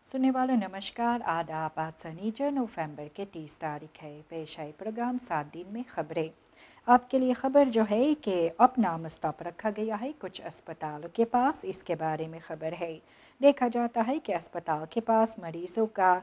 सुनने वालों नमस्कार। आदाब। आज शनिचर नवंबर के 30 तारीख है। पेश है प्रोग्राम 7 दिन में खबरें। आपके लिए खबर जो है कि अपना स्टॉप रखा गया है कुछ अस्पतालों के पास, इसके बारे में खबर है। देखा जाता है कि अस्पताल के पास मरीज़ों का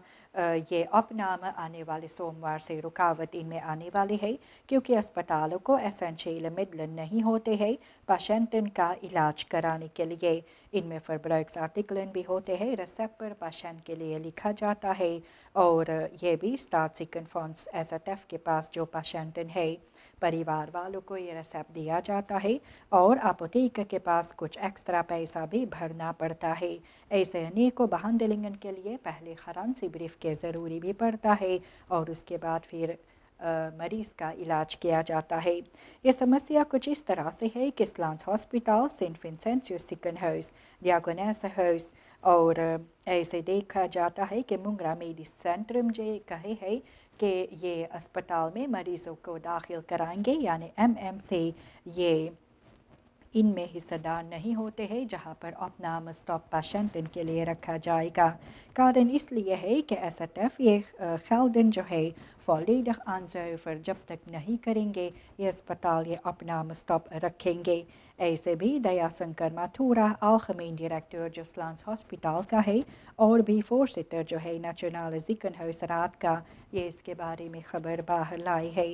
ये अपनाम आने वाले सोमवार से रुकावट इनमें आने वाली है, क्योंकि अस्पतालों को एसेंशियल मिडल नहीं होते हैं पेशेंटन का इलाज कराने के लिए। इनमें फरब्रैक्स आर्टिकलन भी होते हैं, रेसेप्ट पर पेशेंट के लिए लिखा जाता है, और ये भी स्टार्ट फॉन्स एसएटएफ के पास जो पेशेंटन है परिवार वालों को ये रेसेप्ट दिया जाता है, और अपोथेक के पास कुछ एक्स्ट्रा पैसा भी भरना पड़ता है। ऐसे अनेकों बहानदलिंगन के लिए पहले खरानसी ब्रीफ के ज़रूरी भी पड़ता है, और उसके बाद फिर मरीज़ का इलाज किया जाता है। ये समस्या कुछ इस तरह से है कि स्लांस हॉस्पिटल, सेंट विंसेंटियस सिकनहर्स, डियागोनेसा हाउस, और ऐसे देखा जाता है कि मुंगरा मेडिस सेंटर मुझे कहे है कि ये अस्पताल में मरीज़ों को दाखिल कराएंगे, यानी एमएमसी ये इनमें हिस्सेदार नहीं होते हैं, जहां पर अपना स्टॉप पेशेंट के लिए रखा जाएगा। कारण इसलिए है कि एसएटएफ ये खालदन जो है फॉलीडख आंजर जब तक नहीं करेंगे ये अस्पताल ये अपना स्टॉप रखेंगे। ऐसे भी दयाशंकर माथुरा आलखमीन डायरेक्टर जो स्लांस हॉस्पिटल का है, और भी फोर्सिटर जो है नेशनल जिकन का, ये इसके बारे में खबर बाहर लाई है।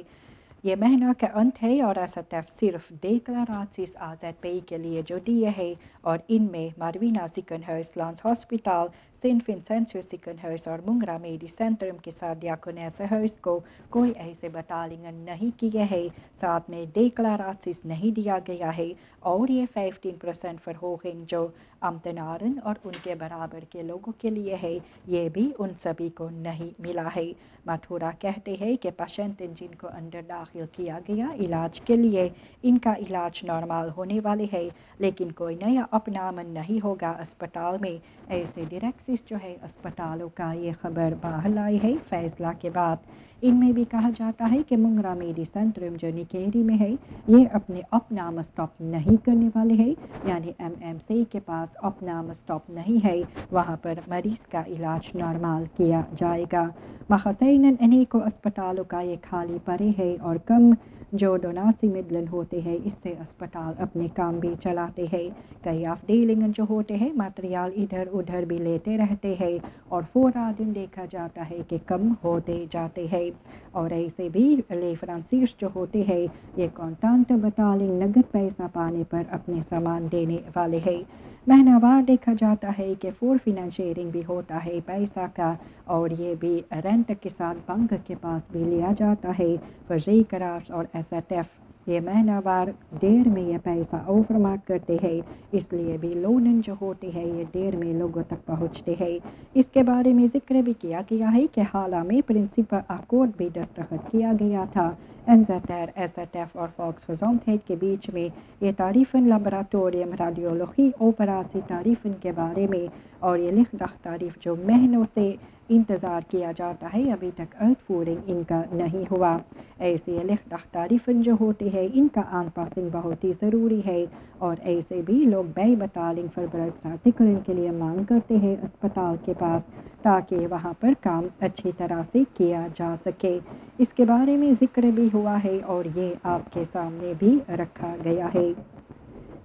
ये महीना का अंत है और एसएटएफ सिर्फ डेक्लारासीज आज़ाद पे के लिए जो दिए है, और इनमें मारवीना सिकनहर्स, लांस हॉस्पिटल, सेंट विंसेंटियस सिकनहर्स और मुंगरा मेडी सेंटरम के साथ डियाकोनेसा हर्स को कोई ऐसे बतालिंगन नहीं किए है, साथ में डेक्लारासीज नहीं दिया गया है, और ये 15% फरहोगिंग जो अमतनारन और उनके बराबर के लोगों के लिए है, ये भी उन सभी को नहीं मिला है। माथुरा कहते हैं कि पेशेंट जिनको अंदर दाखिल किया गया इलाज के लिए, इनका इलाज नॉर्मल होने वाले है, लेकिन कोई नया अपनामन नहीं होगा अस्पताल में। ऐसे डायरेक्सिस जो है अस्पतालों का ये खबर बाहर लाई है फैसला के बाद। इनमें भी कहा जाता है कि मुंगरा मेडी सेंटरम जो निकेरी में है, ये अपने अपनाम स्टॉप नहीं करने वाले हैं, यानी एमएमसी के पास अपनाम स्टॉप नहीं है, वहाँ पर मरीज़ का इलाज नॉर्मल किया जाएगा। मखसैन अनेकों अस्पतालों का ये खाली पड़े है, और कम जो डोनासी मिडलन होते हैं इससे अस्पताल अपने काम भी चलाते हैं। कई अफडेलिंगन जो होते हैं मटेरियल इधर उधर भी लेते रहते हैं, और पूरा दिन देखा जाता है कि कम होते जाते हैं। और ऐसे भी ले फ्रांसिस जो होते हैं ये कॉन्टांट बतालिंग नगद पैसा पाने पर अपने सामान देने वाले हैं। महीनावार देखा जाता है कि फॉर फिनेंशियरिंग भी होता है पैसा का, और ये भी रेंट के साथ बैंक के पास भी लिया जाता है। फर्जी करार और एसएटएफ ये महीनावार देर में ये पैसा ओवरमार्क करते हैं, इसलिए भी लोन जो होते हैं ये देर में लोगों तक पहुंचते हैं। इसके बारे में जिक्र भी किया गया है कि हाल में प्रिंसिपल अकॉर्ड भी दस्तखत किया गया था एनजेटर, एसएटएफ और फॉक्स फजोमथेड के बीच में। ये तारीफन लैबोरेटोरियम रेडियोलॉजी ऑपरेसी तारीफन के बारे में, और ये लिखदख तारीफ जो महीनों से इंतज़ार किया जाता है, अभी तक आउटफूरिंग इनका नहीं हुआ। ऐसे लिखदख तारीफन जो होते हैं इनका आन पासिंग बहुत ही ज़रूरी है, और ऐसे भी लोग बे बतालिंग फरब्रैक्स आर्टिकल के लिए मांग करते हैं अस्पताल के पास, ताकि वहाँ पर काम अच्छी तरह से किया जा सके। इसके बारे में जिक्र भी हुआ है, और ये आपके सामने भी रखा गया है।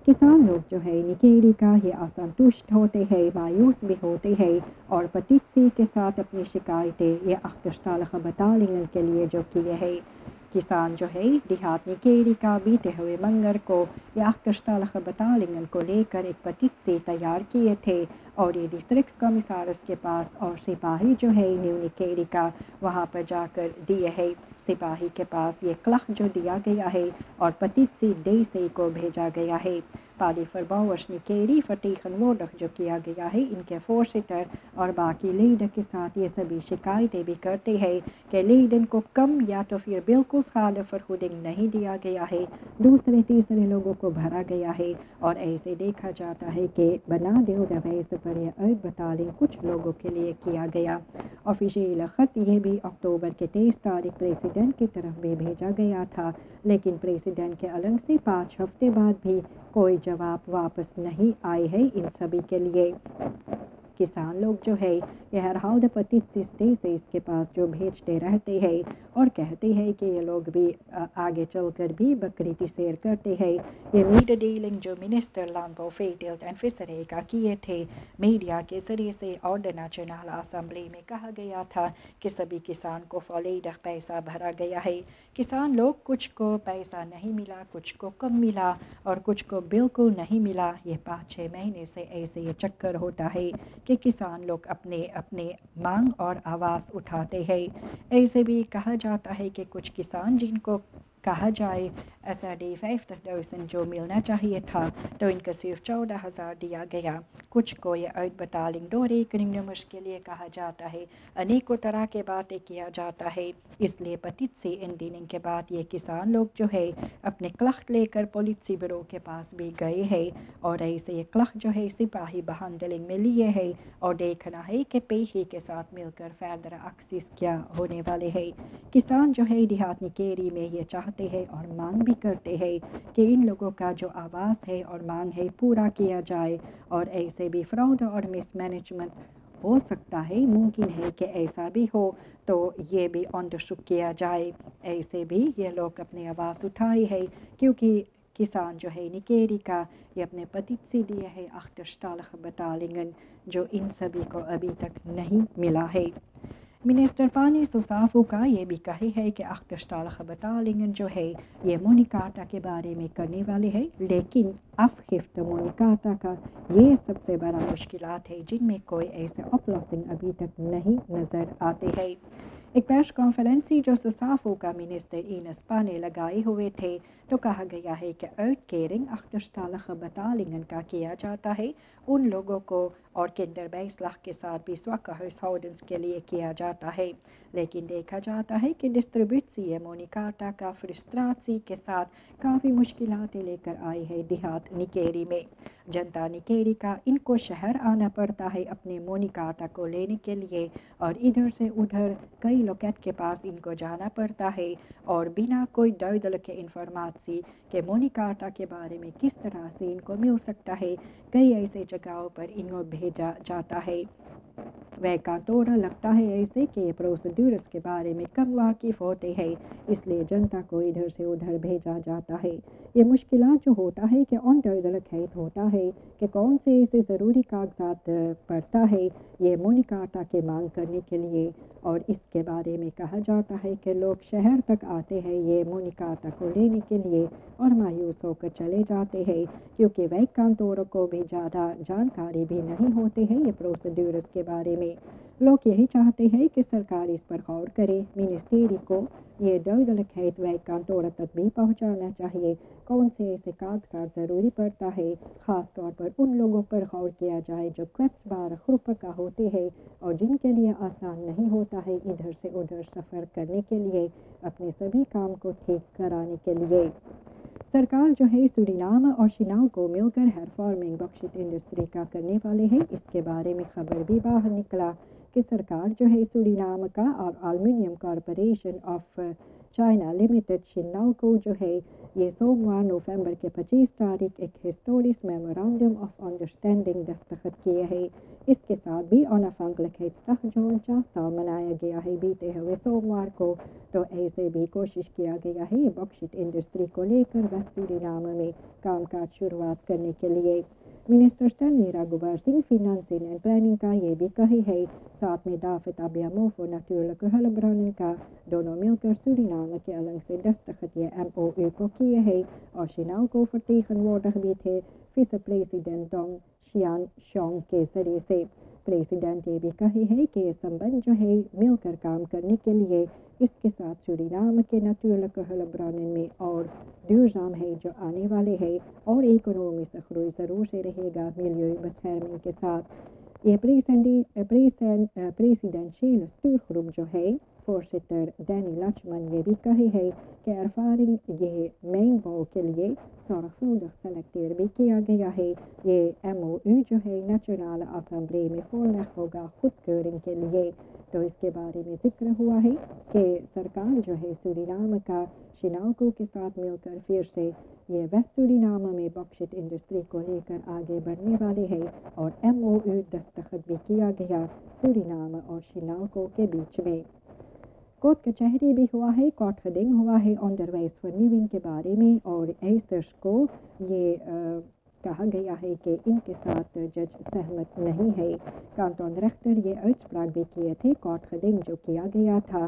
किसान लोग जो है निकेरी का ये असंतुष्ट होते हैं, मायूस भी होते हैं, और पतित्सी के साथ अपनी शिकायतें ये अख्तश्ताल बतालिंगन के लिए जो किए हैं। किसान जो है देहात निकेरी का बीते हुए मंगर को ये अख्तश्ताल बतालिंगन को लेकर एक पतित्सी तैयार किए थे, और ये डिस्ट्रिक्ट कमिश्नर्स के पास और सिपाही जो है न्यू निकेरी का वहाँ पर जाकर दिए है। सिपाही के पास ये क्लख जो दिया गया है, और पतित्सी देसे को भेजा गया है। पाली फरबावश निकेरी फटीखन वोडक जो किया गया है, इनके फोर्सिटर और बाकी लीडर के साथ ये सभी शिकायतें भी करते हैं कि लीडर को कम या तो फिर बिल्कुल खाल फरहुदिंग नहीं दिया गया है, दूसरे तीसरे लोगों को भरा गया है, और ऐसे देखा जाता है कि बना दे दवैस पर यह बतालिंग कुछ लोगों के लिए किया गया। ऑफिशियल ख़त ये भी अक्टूबर के 23 तारीख प्रेसिडेंट की तरफ भी भेजा गया था, लेकिन प्रेसिडेंट के अलग से 5 हफ्ते बाद भी कोई जवाब वापस नहीं आए है इन सभी के लिए। किसान लोग जो है ये हर हाल पतित सिस्टे से इसके पास जो भेजते रहते हैं और कहते हैं कि ये लोग भी आगे चलकर भी बकरीदी सैर करते हैं। ये मीडीलिंग जो मिनिस्टर लैंडबो फील्ड एंड फिशरी का किए थे मीडिया के जरिए से ऑर्डर नेशनल असेंबली में कहा गया था कि सभी किसान को फौलीद पैसा भरा गया है। किसान लोग कुछ को पैसा नहीं मिला, कुछ को कम मिला और कुछ को बिल्कुल नहीं मिला। ये 5-6 महीने से ऐसे ये चक्कर होता है कि किसान लोग अपने अपने मांग और आवाज़ उठाते हैं। ऐसे भी कहा जाता है कि कुछ किसान जिनको कहा जाए SRD 5,000 जो मिलना चाहिए था तो इनको सिर्फ 14,000 दिया गया। कुछ को ये uitbetaling doorrekening nummers के लिए कहा जाता है। अनेकों तरह के बातें किया जाता है। इसलिए petitie indiening के बाद ये किसान लोग जो है अपने क्लख्त लेकर politie bureau के पास भी गए हैं और ऐसे ये क्लख्त जो है सिपाही behandeling में लिए है और देखना है कि पेशी के साथ मिलकर फर्दर एक्सेस क्या होने वाले हैं। किसान जो है देहात निकेरी में ये चाहते हैं और मांग भी करते हैं कि इन लोगों का जो आवाज़ है और मांग है पूरा किया जाए और ऐसे भी फ्रॉड और मिसमैनेजमेंट हो सकता है, मुमकिन है कि ऐसा भी हो तो ये भी अंडरस्टैंड किया जाए। ऐसे भी ये लोग अपनी आवाज़ उठाई है क्योंकि किसान जो है निकेरी का ये अपने petitie दिए है achterstallige betalingen जो इन सभी को अभी तक नहीं मिला है। मिनिस्टर पानी सुसाफू का ये भी कही है कि achterstallige betalingen जो है ये मोनिकाटा के बारे में करने वाले है, लेकिन afgifte मोनिकाटा का ये सबसे बड़ा मुश्किलात है जिनमें कोई ऐसे oplossing अभी तक नहीं नज़र आते हैं। एक प्रेस कॉन्फ्रेंस जो सुसाफू का मिनिस्टर इनस पाने लगाए हुए थे तो कहा गया है कि uitkering achterstallige betalingen का किया जाता है उन लोगों को और kinderbijslag के साथ भी zwakke के लिए किया जाता है, लेकिन देखा जाता है कि डिस्ट्रीब्यूसी मोनिकाटा का फ्रस्ट्रेशन के साथ काफ़ी मुश्किलातें लेकर आई है देहात निकेरी में। जनता निकेरी का इनको शहर आना पड़ता है अपने मोनिकाटा को लेने के लिए और इधर से उधर कई लोकेट के पास इनको जाना पड़ता है और बिना कोई दौड़ के इंफॉर्मेशन के मोनिकाटा के बारे में किस तरह से इनको मिल सकता है, कई ऐसे जगहों पर इनको भेजा जाता है। वह कांतोरा लगता है ऐसे कि प्रोसीड्यूर्स के बारे में कम वाकिफ़ होते हैं, इसलिए जनता को इधर से उधर भेजा जाता है। ये मुश्किलात जो होता है कि ऑन खैत होता है कि कौन से ऐसे ज़रूरी कागजात पड़ता है ये मोनिकाटा के मांग करने के लिए और इसके बारे में कहा जाता है कि लोग शहर तक आते हैं ये मोनिकाटा को लेने के लिए और मायूस होकर चले जाते हैं क्योंकि वह कांतोरों को भी ज़्यादा जानकारी भी नहीं होते हैं ये प्रोसीड्यूर्स के बारे में। लोग यही चाहते हैं कि सरकार इस पर गौर करे। मिनिस्ट्री को ये दौड़ खैत वह कांतोरा तक भी पहुंचाना चाहिए कौन से ऐसे कागजात ज़रूरी पड़ता है, ख़ास तौर पर उन लोगों पर गौर किया जाए जो क्वेट्स बार रुपये का होते हैं और जिनके लिए आसान नहीं होता है इधर से उधर सफ़र करने के लिए अपने सभी काम को ठीक कराने के लिए। सरकार जो है सूरीनाम और शिनाव को मिलकर हेयर फार्मिंग बॉक्साइट इंडस्ट्री का करने वाले हैं। इसके बारे में खबर भी बाहर निकला कि सरकार जो है सूरीनाम का और aluminium corporation of China limited शिनाव को जो है ये सोमवार नवंबर के 25 तारीख एक हिस्टोरिक मेमोरेंडम ऑफ अंडरस्टैंडिंग दस्तखत किए हैं। इसके साथ भी onafhankelijk साल मनाया गया है बीते हुए सोमवार को, तो ऐसे भी कोशिश किया गया है बॉक्साइट इंडस्ट्री को लेकर वेस्ट सूरीनाम में कामकाज शुरुआत करने के लिए। Minister Stanley Raghubar Singh financing and planning का ये भी कही है, साथ में दाफित अबियामोफो नटुरलके हलब्रानन का दोनों मिलकर सूरीनाम के अलग से दस्तखत ये MOU को किए हैं और शिनाव को फटीखन वोटर भी थे विस प्रेसिडेंट डोंग शियान शोंग के जरिए से। प्रेसिडेंट ये भी कही है कि ये संबंध जो है मिलकर काम करने के लिए इसके साथ सूरीनाम के नटुरलके हलब्रानन में और दुर्जाम है जो आने वाले हैं और इकोनॉमी से खरूज ज़रूर से रहेगा मिलियो बसखैरमिन के साथ। ये प्रेसिडेंशियल स्टूरग्रुप जो है voorzitter Danny Lachman ये भी कही है कि अरफारी ये मेन बॉल के लिए sorgvuldig सेलेक्टेड भी किया गया है। ये MOU जो है नेशनल असेंबली में फोरलेग होगा खुदकौring के लिए। तो इसके बारे में जिक्र हुआ है कि सरकार जो है सूरीनाम का शिनाल्को के साथ मिलकर फिर से ये वेस्ट सूरीनाम में बॉक्साइट इंडस्ट्री को लेकर आगे बढ़ने वाले हैं और MOU दस्तखत भी किया गया सूरीनाम और शिनाल्को के बीच में। कोर्ट कचहरी भी हुआ है, कोर्ट खडिंग हुआ है ऑनडरवाइज वर्निविंग के बारे में और एसर्स को ये कहा गया है कि इनके साथ जज सहमत नहीं है। कांटोन रेख्टर ये uitspraak भी किए थे कोर्ट खडिंग जो किया गया था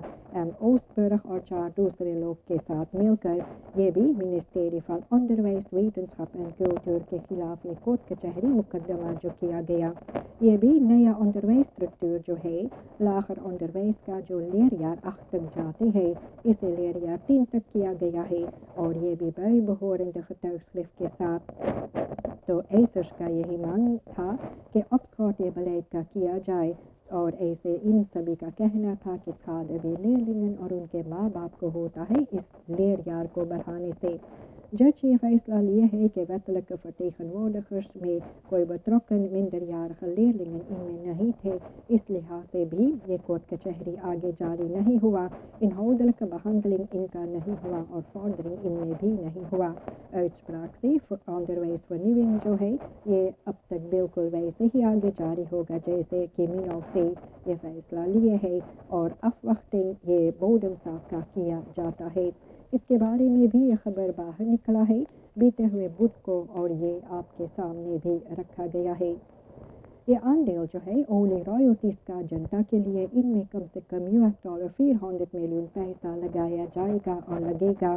ओस्टबर्ग और 4 दूसरे लोग के साथ मिलकर। ये भी ministry van onderwijs, wetenschap en cultuur के खिलाफ ये कोर्ट कचहरी मुकदमा जो किया गया। ये भी नया onderwijs स्ट्रक्चर जो है लागर onderwijs का जो leerjaar 8 तक जाते हैं इसे leerjaar 10 तक किया गया है और ये भी bijbehorende getuigschrift के साथ। तो एसर्स का यही मांग था कि opschorte beleid का किया जाए और ऐसे इन सभी का कहना था कि schade भी leerlingen और उनके माँ बाप को होता है इस leerjaar को बढ़ाने से। जज ये फैसला लिए है कि wettelijke vertegenwoordigers में कोई betrokken minderjarige leerlingen इनमें नहीं थे। इस लिहाज से भी ये कोर्ट कचहरी आगे जारी नहीं हुआ, inhoudelijke behandeling इनका नहीं हुआ और vordering इनमें भी नहीं हुआ। uitspraak से onderwijsvernieuwing जो है ये अब तक बिल्कुल वैसे ही आगे जारी होगा जैसे कि मीनों से ये फैसला लिए है और afwachting ये bodem साफ का किया जाता है। इसके बारे में भी ये खबर बाहर निकला है बीते हुए बुध को और ये आपके सामने भी रखा गया है। ये आंडेल जो है ओली रॉयल्टीज का जनता के लिए इनमें कम से कम $400 मिलियन पैसा लगाया जाएगा और लगेगा।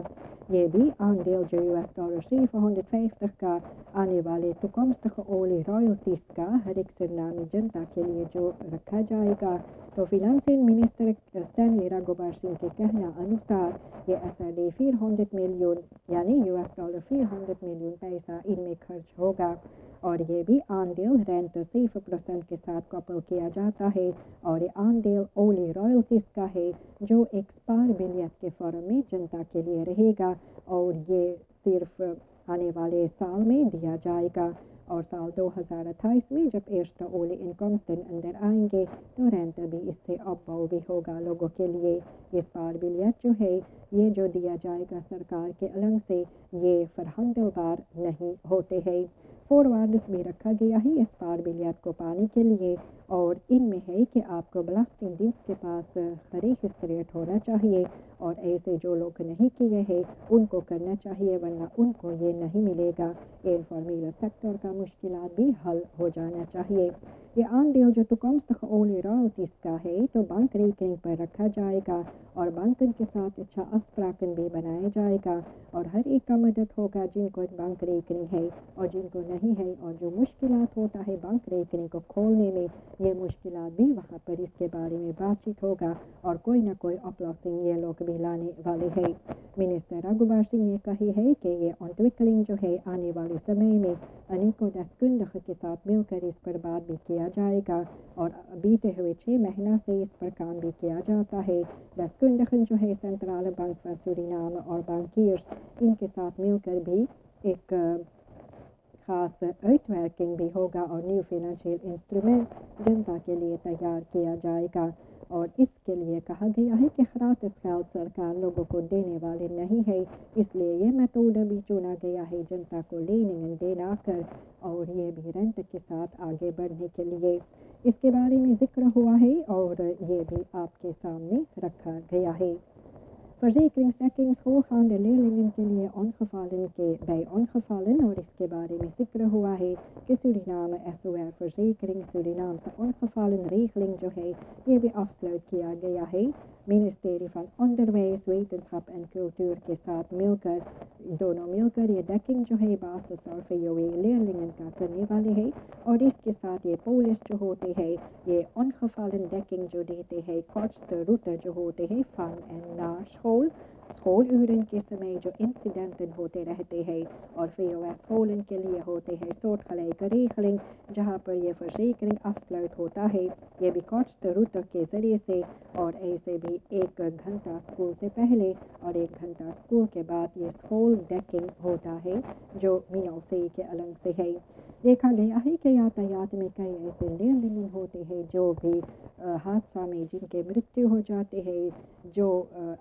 ये भी आंडेल जो $750 का आने वाले toekomstige ओली रॉयल्टीज का हर एक सरनामी जनता के लिए जो रखा जाएगा। तो फिनेंशियल मिनिस्टर स्टैनली राघोबार सिंह के कहना अनुसार ये SRD 400 मिलियन यानी $400 मिलियन पैसा इनमें खर्च होगा और ये भी आंडेल रेंट 7% के साथ कपल किया जाता है और ये आंडेल ओली रॉयल्टीज का है जो एक स्पार बिलियन के फॉर्म में जनता के लिए रहेगा और ये सिर्फ आने वाले साल में दिया जाएगा और साल 2028 में जब eerste olie inkomsten अंदर आएंगे तो रेंट भी इससे अब्बाव भी होगा लोगों के लिए। ये स्पार बिलियन जो है ये जो दिया जाएगा सरकार के अलग से ये फरहंदलबार नहीं होते हैं। फॉरवर्ड्स भी रखा गया है इस स्पार बिलियन को पाने के लिए और इनमें है कि आपको belasting dienst के पास geregistreerd होना चाहिए और ऐसे जो लोग नहीं किए हैं उनको करना चाहिए वरना उनको ये नहीं मिलेगा। इनफॉर्मल सेक्टर का मुश्किलात भी हल हो जाना चाहिए। ये आंडेल जो toekomstige olie royalties का है तो बैंक रेकनिंग पर रखा जाएगा और बैंकन के साथ अच्छा afspraken भी बनाया जाएगा और हर एक का मदद होगा जिनको बैंक रेकनिंग है और जिनको नहीं है और जो मुश्किलात होता है बैंक रेकनिंग को खोलने में ये मुश्किलात भी वहाँ पर इसके बारे में बातचीत होगा और कोई ना कोई oplossing ये लोग भी लाने वाले हैं। मिनिस्टर राघोबार सिंह ने कही है कि ये ontwikkeling जो है आने वाले समय में अनेकों deskundigen के साथ मिलकर इस पर बात भी किया जाएगा और बीते हुए 6 महीना से इस पर काम भी किया जाता है। deskundigen जो है सेंट्रल बैंक van सूरीनाम और bankiers इनके साथ मिलकर भी एक खास uitwerking भी होगा और न्यू फाइनेंशियल इंस्ट्रूमेंट जनता के लिए तैयार किया जाएगा और इसके लिए कहा गया है कि gratis geld सरकार लोगों को देने वाले नहीं है इसलिए ये मेथड भी चुना गया है जनता को लेनिंग देना कर और ये भी रेंट के साथ आगे बढ़ने के लिए। इसके बारे में जिक्र हुआ है और ये भी आपके सामने रखा गया है। Verzekeringsdekkingshooggaande leerlingen के लिए ongevallen के bij ongevallen और इसके बारे में जिक्र हुआ है कि सूरीनाम SOR verzekering सूरीनाम से ongevallen regeling जो है ये भी afsluit किया गया है। Ministry van onderwijs, wetenschap en cultuur के साथ मिलकर दोनों मिलकर ये डेकिंग जो है basis और VOE leerlingen का करने वाले हैं और इसके साथ ये पुलिस जो होते हैं ये ongevallen dekking जो देते हैं kortste route जो होते हैं van en naar school school यूरन के समय जो इंसिडेंट होते रहते हैं और फिर वह स्कूल के लिए होते हैं soortgelijke regeling जहाँ पर ये verzekering afsluit होता है ये भी kortste route के ज़रिए से और ऐसे भी 1 घंटा स्कूल से पहले और 1 घंटा स्कूल के बाद ये स्कूल डेकिंग होता है जो मिनोसे के अलग से है। देखा गया है कि यातायात में कई ऐसे लेन होते हैं जो भी हादसा में जिनके मृत्यु हो जाते हैं जो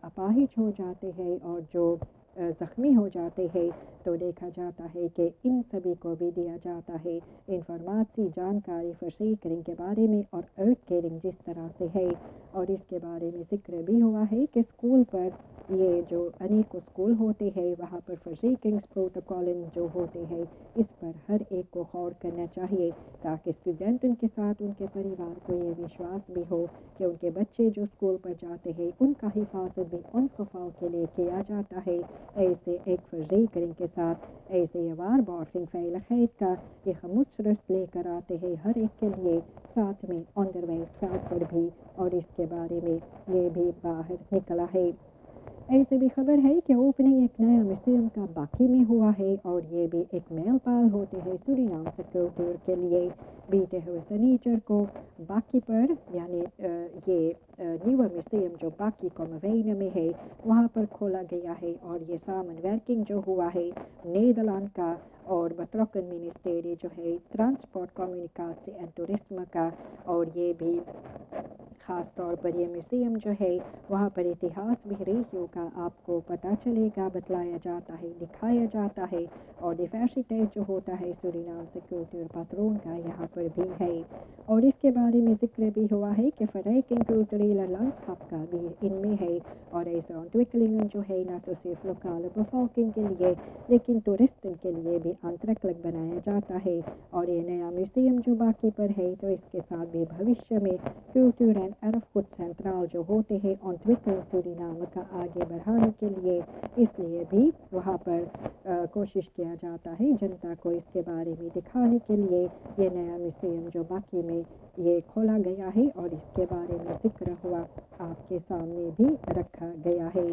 अपाहिज हो जाते हैं और जो ज़ख्मी हो जाते हैं तो देखा जाता है कि इन सभी को भी दिया जाता है इंफॉर्मेशन जानकारी verzekering के बारे में और uitkering जिस तरह से है और इसके बारे में जिक्र भी हुआ है कि स्कूल पर ये जो अनेकों स्कूल होते हैं वहाँ पर verzekeringsprotocol जो होते हैं इस पर हर एक को गौर करना चाहिए ताकि स्टूडेंट उनके साथ उनके परिवार को ये विश्वास भी हो कि उनके बच्चे जो स्कूल पर जाते हैं उनका हिफाजत भी उन खफाओं के लिए किया जाता है ऐसे एक verzekering के साथ ऐसे ये waarborging veiligheid का ये gemoedsrust लेकर आते हैं हर एक के लिए साथ में onderwijsveld पर भी और इसके बारे में ये भी बाहर निकला है। ऐसे भी खबर है कि ओपनिंग एक नया म्यूजियम का बाकी में हुआ है और ये भी एक मेलपाल होते हैं सूरीनाम से कल्चर के लिए बीते हुए सनीचर को बाकी पर यानी ये न्यू म्यूजियम जो बाकी कॉमवेन में है वहाँ पर खोला गया है और ये सामनwerking जो हुआ है नीदरलैंड का और betrokken ministerie जो है ट्रांसपोर्ट कम्युनिकेशन एंड टूरिज्म का और ये भी ख़ास तौर पर ये म्यूज़ियम जो है वहाँ पर इतिहास भी रेहियों का आपको पता चलेगा बतलाया जाता है दिखाया जाता है और डिवर्सिटेट जो होता है सूरीनाम से कल्चर पैट्रोन का यहाँ पर भी है और इसके बारे में जिक्र भी हुआ है कि verrijking culturele landschap का भी इनमें है और ऐसे ontwikkelingen जो है ना तो सिर्फ लोकल bevolking के लिए लेकिन टूरिस्टों के लिए भी aantrekkelijk बनाया जाता है और ये नया म्यूज़ियम जो बाकी पर है तो इसके साथ भी भविष्य में कल्चर एंड erfgoed सेंट्रल जो होते हैं ontwikkel सूरीनाम का आगे बढ़ाने के लिए इसलिए भी वहाँ पर कोशिश किया जाता है जनता को इसके बारे में दिखाने के लिए ये नया म्यूज़ियम जो बाकी में ये खोला गया है और इसके बारे में जिक्र हुआ आपके सामने भी रखा गया है।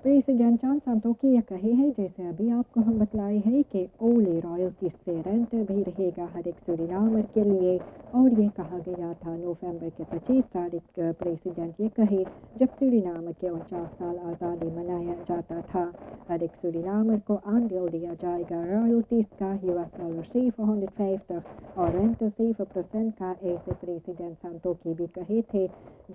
प्रेसिडेंट जॉन सांतोकी ये कहे हैं जैसे अभी आपको हम बतलाए हैं कि ओले रॉयल्टी से रेंट भी रहेगा हर एक सूरीनामर के लिए और ये कहा गया था नवंबर के 25 तारीख प्रेसिडेंट ये कहे जब सूरीनाम के 49 साल आज़ादी मनाया जाता था हर एक सूरीनामर को आंडिल दिया जाएगा रॉयल्टीज़ का $750 और रेंट 7% का ऐसे प्रेसिडेंट सांतोकी भी कहे थे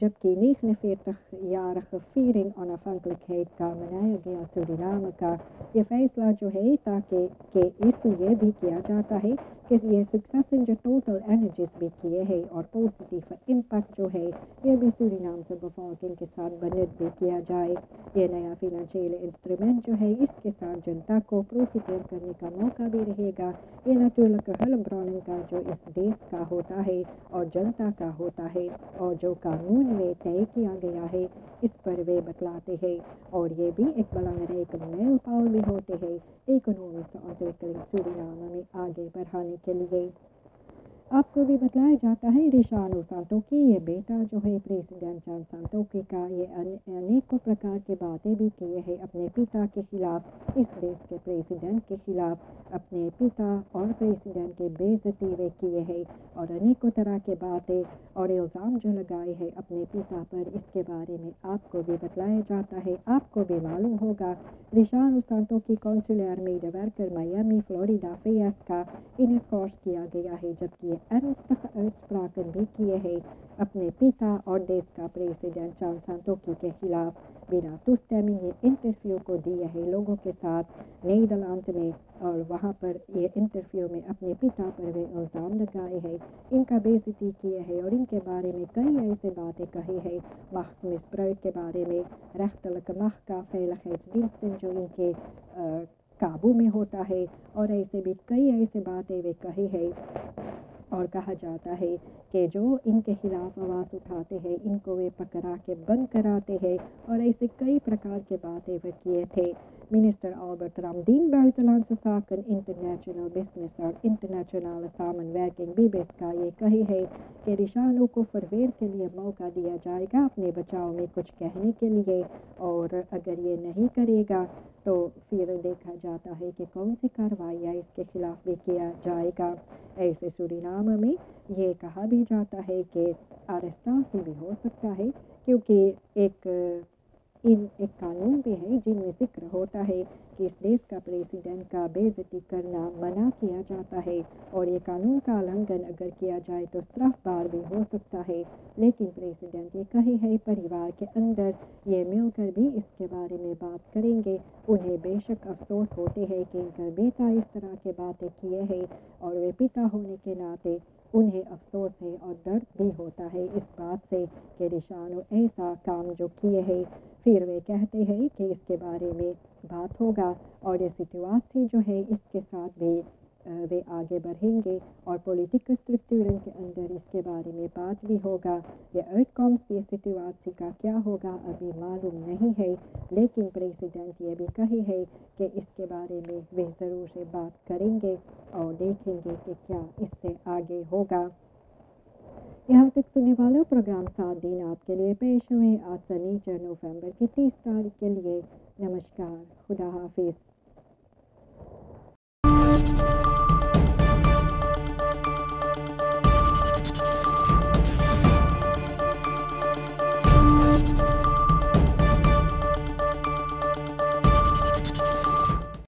जबकि 49-jarige viering onafhankelijkheid का मनाया गया सूरीनाम का ये फैसला जो है ताकि कि इसलिए भी किया जाता है कि ये सक्सेस जो टोटल एनर्जीज भी किए हैं और पॉजिटिव इम्पैक्ट जो है ये भी सूरीनाम से bevolking के साथ बनत भी किया जाए ये नया फिनेंशियल इंस्ट्रूमेंट जो है इसके साथ जनता को प्रोफिटेट करने का मौका भी रहेगा ये natuurlijke hulpbronnen का जो इस देश का होता है और जनता का होता है और जो कानून में तय किया गया है इस पर वे बतलाते हैं और ये भी एक belangrijke mijlpaal भी होते हैं इकोनॉमिक ontwikkeling सूरीनाम में आगे बढ़ाने के लिए। आपको भी बताया जाता है रिशानो सांतोकी ये बेटा जो है प्रेसिडेंट जॉन सांतोकी का ये अनेकों प्रकार की बातें भी किए हैं अपने पिता के खिलाफ इस देश के प्रेसिडेंट के खिलाफ अपने पिता और प्रेसिडेंट के बेइज्जती वे किए हैं और अनेकों तरह की बातें और इल्ज़ाम जो लगाए हैं अपने पिता पर इसके बारे में आपको भी बतलाया जाता है आपको भी मालूम होगा रिशानो Santokhi consular medewerker Miami Florida फेस का इन्हें किया गया है जबकि ernstige uitspraken भी किए हैं अपने पिता और देश का प्रेसिडेंट जॉन सांतोकी के खिलाफ बिना टूस्टेमिंग ये इंटरव्यू को दिए हैं लोगों के साथ नीदरलैंड में और वहाँ पर ये इंटरव्यू में अपने पिता पर वे इल्ज़ाम लगाए हैं इनका बेइज्जती किए हैं और इनके बारे में कई ऐसे बातें कही है machtsmisbruik के बारे में rechterlijke macht का veiligheidsdiensten जो इनके काबू में होता है और ऐसे भी कई ऐसे बातें वे कही है اور کہا جاتا ہے کہ جو ان کے خلاف آواز اٹھاتے ہیں ان کو وہ پکڑا کے بند کراتے ہیں، اور ایسے کئی پرکار کے باتیں وہ کیے تھے۔ Minister Albert Ramdien buitenlandse zaken, international business اور internationale samenwerking BIBIS کا یہ کہی ہے کہ رشانو کو فرویر کے لیے موقع دیا جائے گا اپنے بچاؤ میں کچھ کہنے کے لیے، اور اگر یہ نہیں کرے گا تو پھر دیکھا جاتا ہے کہ کون سی کارروائیاں اس کے خلاف بھی کیا جائے گا۔ ایسے سورینام میں یہ کہا بھی جاتا ہے کہ آرستاسی بھی ہو سکتا ہے، کیونکہ ایک قانون بھی ہے جن میں ذکر ہوتا ہے کہ اس دیش کا پریزیڈنٹ کا بے عزتی کرنا منع کیا جاتا ہے، اور یہ قانون کا النگھن اگر کیا جائے تو شرف بار بھی ہو سکتا ہے۔ لیکن پریزیڈنٹ یہ کہے ہے پریوار کے اندر یہ مل کر بھی اس کے بارے میں بات کریں گے۔ انہیں بے شک افسوس ہوتے ہیں کہ ان کا بیٹا اس طرح کے باتیں کیے ہیں، اور وہ پتا ہونے کے ناطے انہیں افسوس ہے اور درد بھی ہوتا ہے اس بات سے کہ رشانو ایسا کام جو کیے ہیں۔ پھر وہ کہتے ہیں کہ اس کے بارے میں بات ہوگا، اور یہ سچویشن جو ہے اس کے ساتھ بھی وہ آگے بڑھیں گے، اور پولیٹیکل اسٹرکچر کے اندر اس کے بارے میں بات بھی ہوگا۔ یہ آؤٹ کمز کی سچویشن کا کیا ہوگا ابھی معلوم نہیں ہے، لیکن پریزیڈنٹ یہ بھی کہی ہے کہ اس کے بارے میں وہ ضرور سے بات کریں گے اور دیکھیں گے کہ کیا اس سے آگے ہوگا۔ یہاں تک سننے والوں پروگرام 7 دن آپ کے لیے پیش ہوئے آج سنیچر نومبر کی 30 تاریخ کے لیے۔ نمسکار، خدا حافظ۔